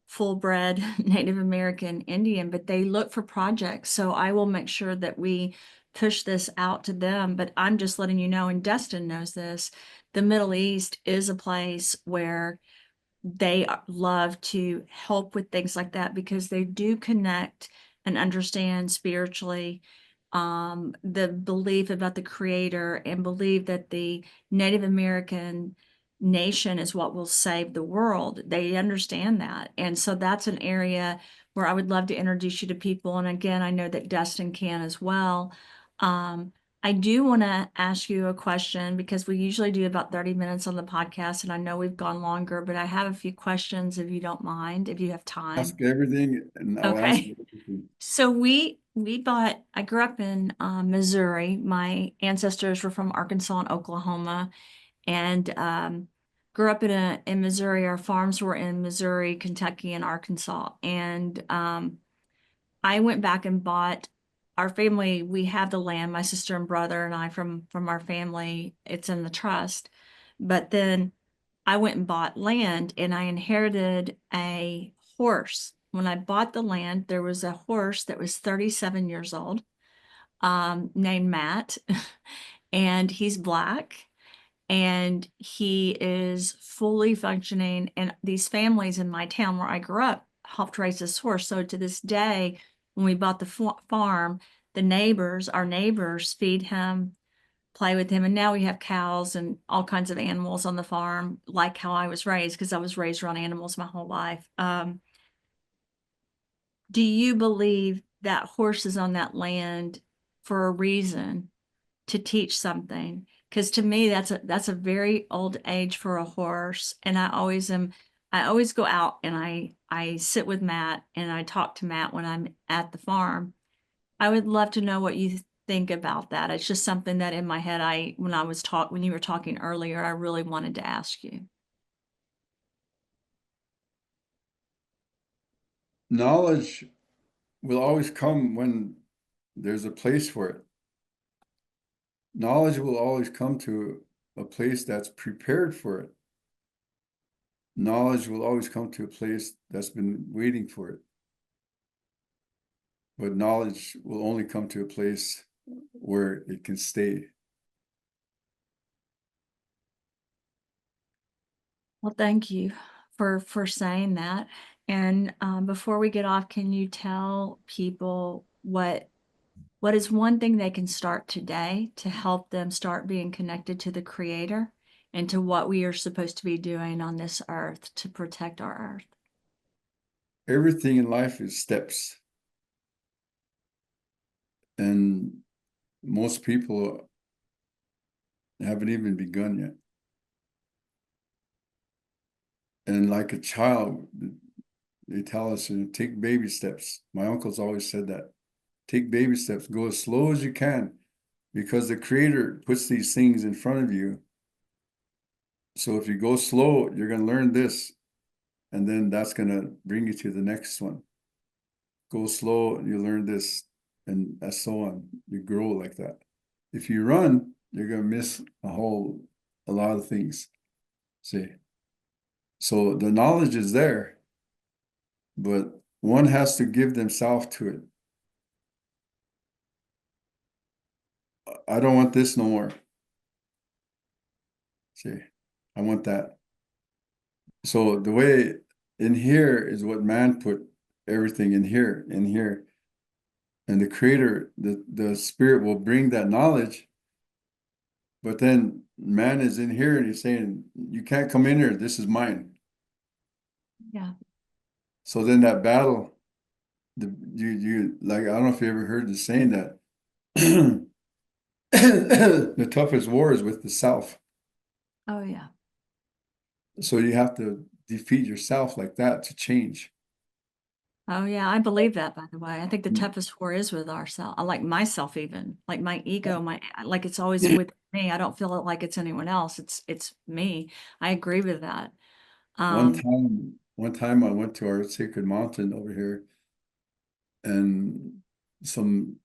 full-bred Native American Indian, but they look for projects. So I will make sure that we push this out to them. But I'm just letting you know, and Destin knows this, the Middle East is a place where they love to help with things like that because they do connect and understand spiritually the belief about the creator and believe that the Native American nation is what will save the world. They understand that. And so that's an area where I would love to introduce you to people. And again, I know that Dustin can as well. I do want to ask you a question because we usually do about 30 minutes on the podcast, and I know we've gone longer, but I have a few questions if you don't mind, if you have time. Ask everything and I'll answer Okay. everything. So I grew up in Missouri. My ancestors were from Arkansas and Oklahoma, and grew up in Missouri. Our farms were in Missouri, Kentucky, and Arkansas. And I went back and bought our family. We have the land, my sister and brother and I from our family. It's in the trust. But then I went and bought land, and I inherited a horse. When I bought the land, there was a horse that was 37 years old, named Matt, and he's black and he is fully functioning. And these families in my town where I grew up helped raise this horse. So to this day, when we bought the farm, our neighbors feed him, play with him. And now we have cows and all kinds of animals on the farm, like how I was raised, because I was raised around animals my whole life. Do you believe that horses on that land for a reason to teach something? Because to me, that's a very old age for a horse. And I always go out and I sit with Matt and I talk to Matt when I'm at the farm. I would love to know what you think about that. It's just something that in my head, when you were talking earlier, I really wanted to ask you. Knowledge will always come when there's a place for it. Knowledge will always come to a place that's prepared for it. Knowledge will always come to a place that's been waiting for it. But knowledge will only come to a place where it can stay. Well, thank you for saying that. And before we get off, can you tell people what is one thing they can start today to help them start being connected to the Creator and to what we are supposed to be doing on this earth to protect our earth? Everything in life is steps. And most people haven't even begun yet. And like a child, they tell us, take baby steps. My uncles always said that. Take baby steps, go as slow as you can, because the Creator puts these things in front of you. So if you go slow, you're going to learn this, and then that's going to bring you to the next one. Go slow, you learn this, and so on. You grow like that. If you run, you're going to miss a lot of things. See, so the knowledge is there, but one has to give themselves to it. I don't want this no more. See, I want that. So the way in here is what man put everything in here. And the Creator, the Spirit will bring that knowledge, but then man is in here and he's saying, you can't come in here, this is mine. Yeah. So then that battle, you like, I don't know if you ever heard the saying that the toughest war is with the self. Oh, yeah. So you have to defeat yourself like that to change. Oh, yeah. I believe that, by the way. I think the toughest war is with ourselves. I like myself, even like my ego, like it's always with me. I don't feel it like it's anyone else. It's me. I agree with that. Um, One time I went to our sacred mountain over here, and some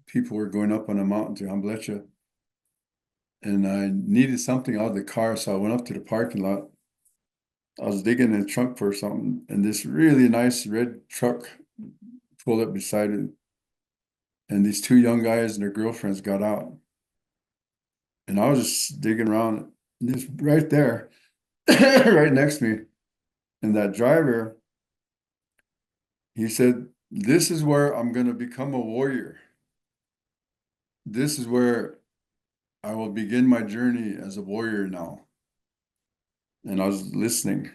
people were going up on a mountain to Hamblecha, and I needed something out of the car, so I went up to the parking lot. I was digging in the trunk for something, and this really nice red truck pulled up beside it, and these two young guys and their girlfriends got out, and I was just digging around, and just right there, right next to me, and that driver, he said, "This is where I'm going to become a warrior. This is where I will begin my journey as a warrior now." and I was listening.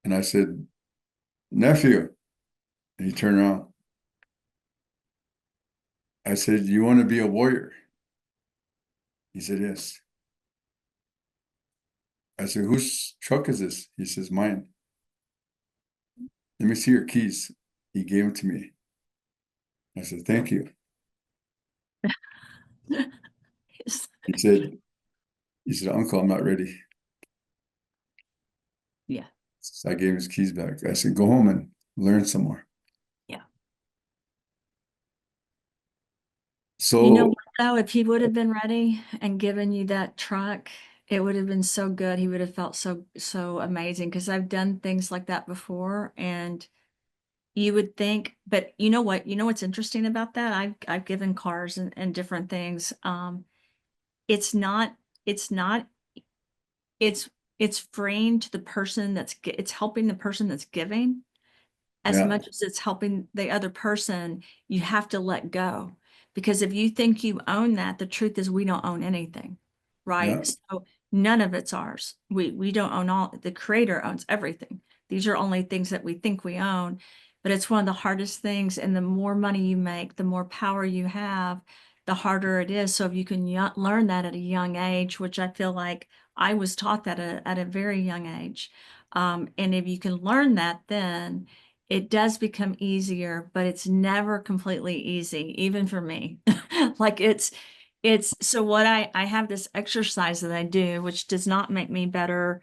And I said, nephew. And he turned around. I said, you want to be a warrior? He said, yes. I said, whose truck is this? He says, mine. Let me see your keys. He gave them to me. I said, thank you. Yes. He said, Uncle, I'm not ready. Yeah. So I gave him his keys back. I said, go home and learn some more. Yeah. You know So what, though, if he would have been ready and given you that truck, it would have been so good. He would have felt so amazing because I've done things like that before, and you would think, but you know what? You know what's interesting about that? I've given cars and different things. It's not, it's not, it's it's freeing to the person it's helping the person that's giving as yeah, much as it's helping the other person. You have to let go, because if you think you own that, the truth is we don't own anything, yeah, right? So none of it's ours. We don't own all. The creator owns everything. These are only things that we think we own, but it's one of the hardest things. And the more money you make, the more power you have, the harder it is. So if you can learn that at a young age, which I feel like I was taught that at a very young age, and if you can learn that, then it does become easier, but it's never completely easy, even for me. Like it's so what I have this exercise that I do, which does not make me better.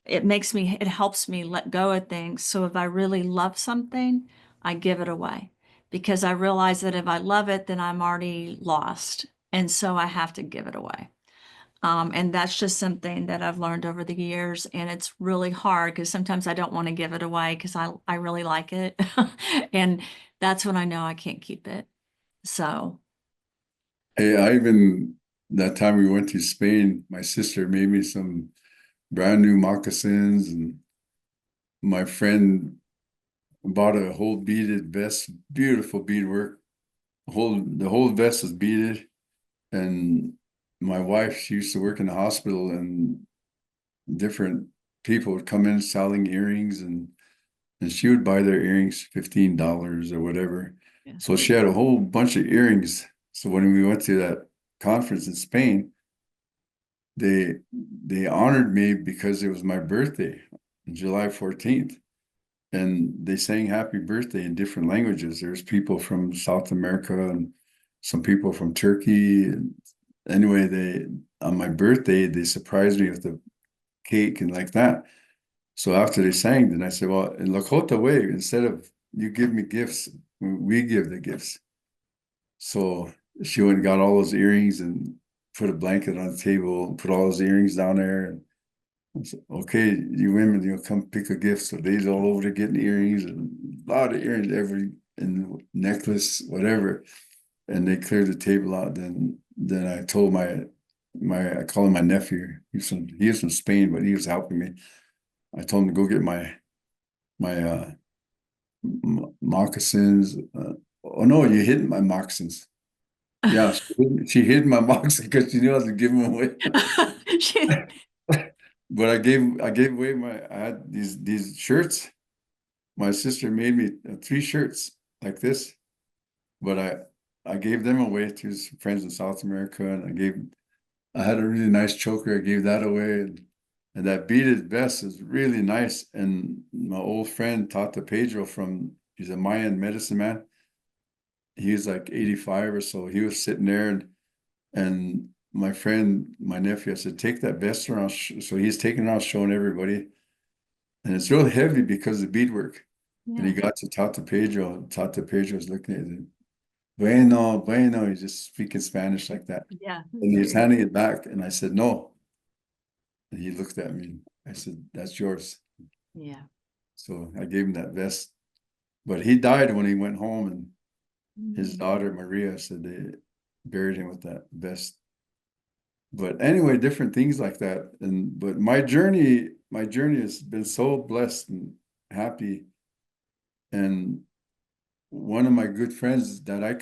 It helps me let go of things. So if I really love something, I give it away because I realize that if I love it, then I'm already lost. And so I have to give it away. And that's just something that I've learned over the years. And it's really hard because sometimes I don't want to give it away because I really like it. And that's when I know I can't keep it. So, hey, I even that time we went to Spain, my sister made me some brand new moccasins, and my friend bought a whole beaded vest, beautiful beadwork. The whole vest was beaded. And my wife, she used to work in the hospital, and different people would come in selling earrings, and she would buy their earrings $15 or whatever. yeah. So she had a whole bunch of earrings. So when we went to that conference in Spain, they honored me because it was my birthday, July 14th. And they sang happy birthday in different languages. There's people from South America and some people from Turkey. And anyway, they on my birthday, they surprised me with the cake and like that. So after they sang, then I said, well, in Lakota way, instead of you give me gifts, we give the gifts. So she went and got all those earrings and put a blanket on the table, put all those earrings down there. And I said, okay, you women, you'll come pick a gift. So they's all over there getting earrings, and a lot of earrings, every and necklace, whatever. And they cleared the table out. Then I told I call him my nephew. He was from Spain, but he was helping me. I told him to go get my moccasins. Oh no, you hid my moccasins. Yeah, she hid my moccasins because she knew I was gonna give them away. She- But I gave away I had these shirts. My sister made me three shirts like this, but I gave them away to some friends in South America, and I had a really nice choker. I gave that away, and that beaded vest is really nice. And my old friend Tata Pedro he's a Mayan medicine man. He was like 85 or so. He was sitting there, and my friend, my nephew, I said, take that vest around. So he's taking it around, showing everybody. And it's real heavy because of beadwork. And he yeah, got to Tata Pedro. Tata Pedro's looking at it. Bueno, bueno. He's just speaking Spanish like that. yeah, And he was very, handing it back. And I said, no. And he looked at me. I said, that's yours. yeah. So I gave him that vest. But he died when he went home. And his Mm. daughter, Maria, said they buried him with that vest. But anyway, different things like that. But my journey has been so blessed and happy. And one of my good friends that I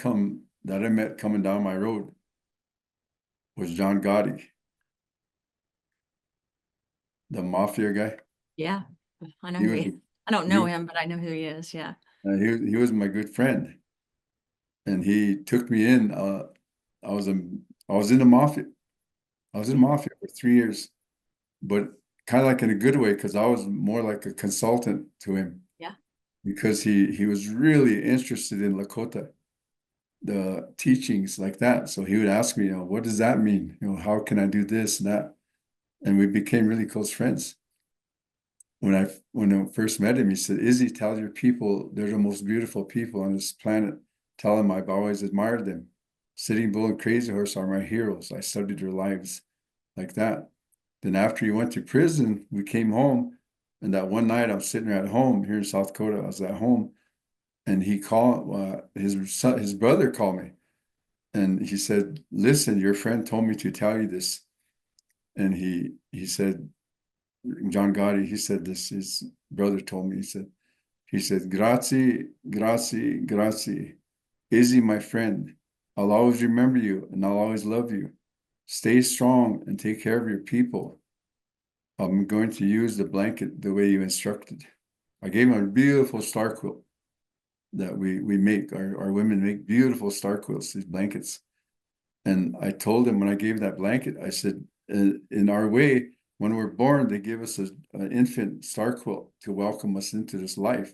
met coming down my road was John Gotti. the mafia guy. Yeah, I know He who was, I don't he, know him, but I know who he is. Yeah. he was my good friend, and he took me in. I was a, I was in the mafia. I was in Yeah. mafia for 3 years, but kind of like in a good way because I was more like a consultant to him Yeah. because he was really interested in Lakota, the teachings like that. So he would ask me, what does that mean? How can I do this and that? And we became really close friends. When I first met him, he said, Izzy, tell your people they're the most beautiful people on this planet. Tell them I've always admired them. Sitting Bull and Crazy Horse are my heroes. I studied their lives like that. Then after he went to prison, we came home. And that one night I'm sitting at home here in South Dakota. I was at home and he called his brother called me and he said, listen, your friend told me to tell you this. And he said, John Gotti, he said this, his brother told me, he said, grazie, grazie, grazie. Izzy, my friend, I'll always remember you and I'll always love you. Stay strong and take care of your people. I'm going to use the blanket the way you instructed. I gave him a beautiful star quilt that we make. Our women make beautiful star quilts, these blankets. And I told him when I gave that blanket, I said, in our way, when we're born, they give us an infant star quilt to welcome us into this life.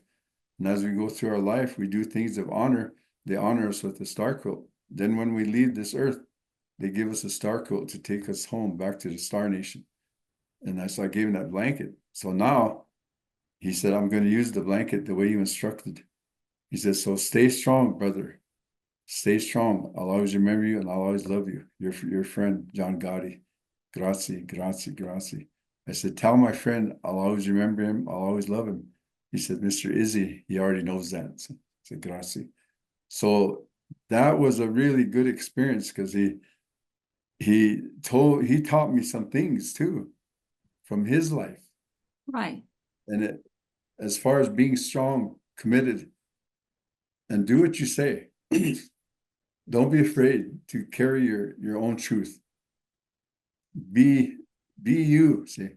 And as we go through our life, we do things of honor. They honor us with the star quilt. Then when we leave this earth, they give us a star quilt to take us home back to the Star Nation. And so I gave him that blanket. So now he said, I'm going to use the blanket the way you instructed. He said, so stay strong, brother. Stay strong. I'll always remember you and I'll always love you. Your friend, John Gotti. Grazie, grazie, grazie. I said, tell my friend I'll always remember him. I'll always love him. He said, Mr. Izzy, he already knows that. So I said, grazie. So that was a really good experience because he taught me some things too from his life. Right. And as far as being strong, committed, and do what you say. Don't be afraid to carry your own truth. Be be you. See,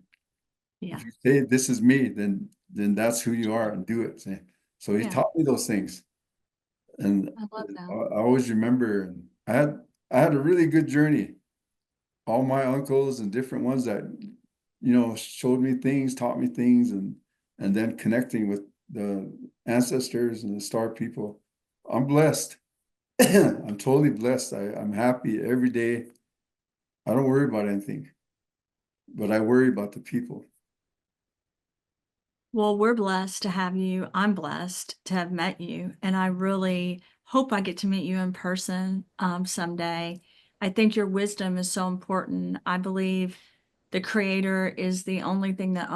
Yeah. if you say this is me, then that's who you are and do it. See? So he Yeah. taught me those things, and I love that. I always remember. And I had a really good journey. All my uncles and different ones that showed me things, taught me things, and then connecting with the ancestors and the star people. I'm blessed. I'm totally blessed. I'm happy every day. I don't worry about anything, but I worry about the people. Well, we're blessed to have you. I'm blessed to have met you, and I really hope I get to meet you in person someday. I think your wisdom is so important. I believe the Creator is the only thing that's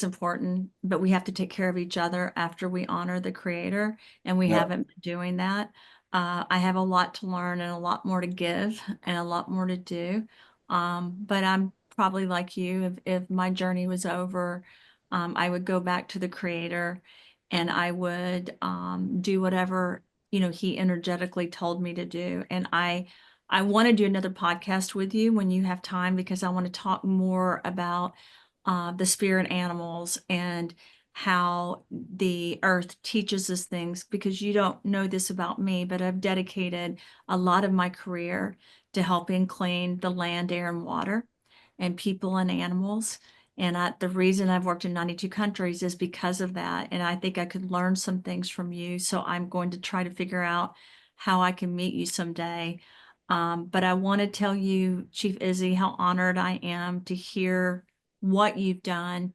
important, but we have to take care of each other after we honor the Creator, and we Yeah, haven't been doing that. I have a lot to learn and a lot more to give and a lot more to do. But I'm probably like you. If my journey was over, I would go back to the Creator and I would do whatever, He energetically told me to do. And I want to do another podcast with you when you have time because I want to talk more about the spirit animals and how the earth teaches us things because you don't know this about me, but I've dedicated a lot of my career to helping clean the land, air, and water and people and animals. And the reason I've worked in 92 countries is because of that. And I think I could learn some things from you. So I'm going to try to figure out how I can meet you someday. But I want to tell you, Chief Izzy, how honored I am to hear what you've done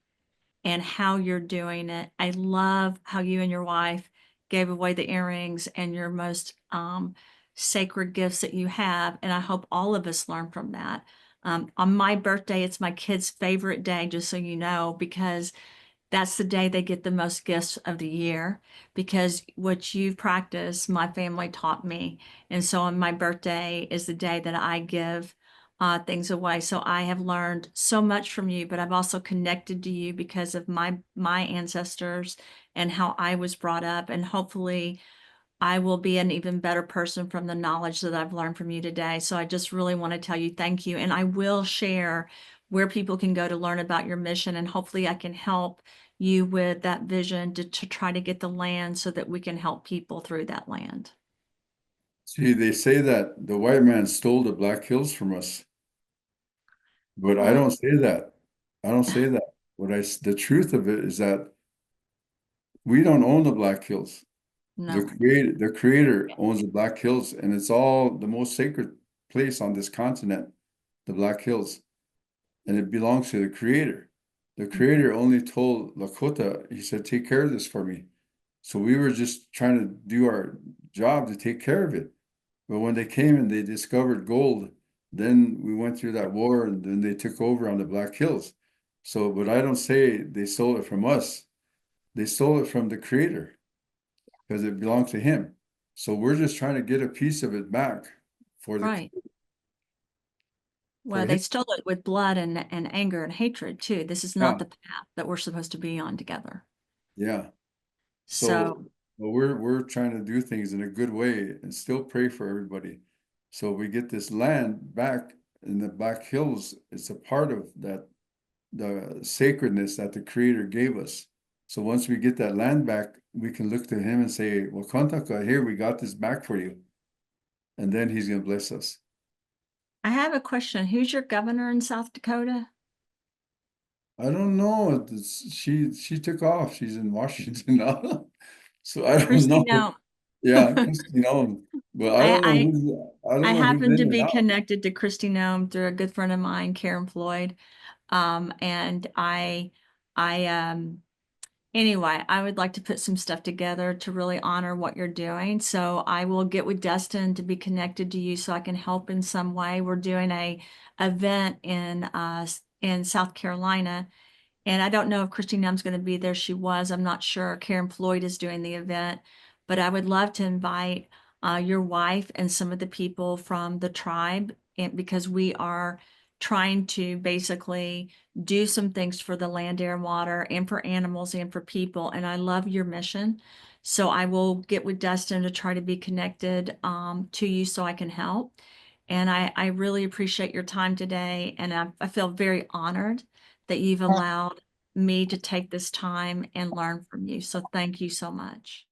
and how you're doing it. I love how you and your wife gave away the earrings and your most sacred gifts that you have. And I hope all of us learn from that. On my birthday, it's my kid's favorite day, just so you know, because that's the day they get the most gifts of the year because what you've practiced, my family taught me. And so on my birthday is the day that I give things away. So I have learned so much from you, but I've also connected to you because of my ancestors and how I was brought up. And hopefully I will be an even better person from the knowledge that I've learned from you today. So I just really want to tell you thank you. And I will share where people can go to learn about your mission. And hopefully I can help you with that vision to try to get the land so that we can help people through that land. See, they say that the white man stole the Black Hills from us, but I Well, don't say that. I don't say that. The truth of it is that we don't own the Black Hills. no. The creator owns the Black Hills, and it's all the most sacred place on this continent, the Black Hills, and it belongs to the creator. The Mhm. creator only told Lakota, he said, take care of this for me. So we were just trying to do our job to take care of it. But when they came and they discovered gold, then we went through that war and then they took over on the Black Hills. So, but I don't say they stole it from us. They stole it from the creator because it belonged to him. So we're just trying to get a piece of it back for the Right. for Well, him. they stole it with blood and anger and hatred too. This is not Yeah, the path that we're supposed to be on together. yeah. So So well, we're trying to do things in a good way and still pray for everybody. So we get this land back in the Black Hills. It's a part of that the sacredness that the Creator gave us. So once we get that land back, we can look to Him and say, "Well, Kontaka, here we got this back for you," and then He's going to bless us. I have a question. Who's your governor in South Dakota? I don't know. She took off. She's in Washington now, so I don't know. Christina. Yeah, Christina, but I don't know I I I don't know who's happen in to it be now. connected to Christy Nome through a good friend of mine, Karen Floyd. And I anyway, I would like to put some stuff together to really honor what you're doing. So I will get with Dustin to be connected to you so I can help in some way. We're doing a event in South Carolina, and I don't know if Christine Num's going to be there. She was. I'm not sure. Karen Floyd is doing the event, but I would love to invite your wife and some of the people from the tribe, and because we are trying to basically do some things for the land, air, and water, and for animals and for people. And I love your mission. So I will get with Dustin to try to be connected to you so I can help. And I really appreciate your time today. And I feel very honored that you've allowed me to take this time and learn from you. So thank you so much.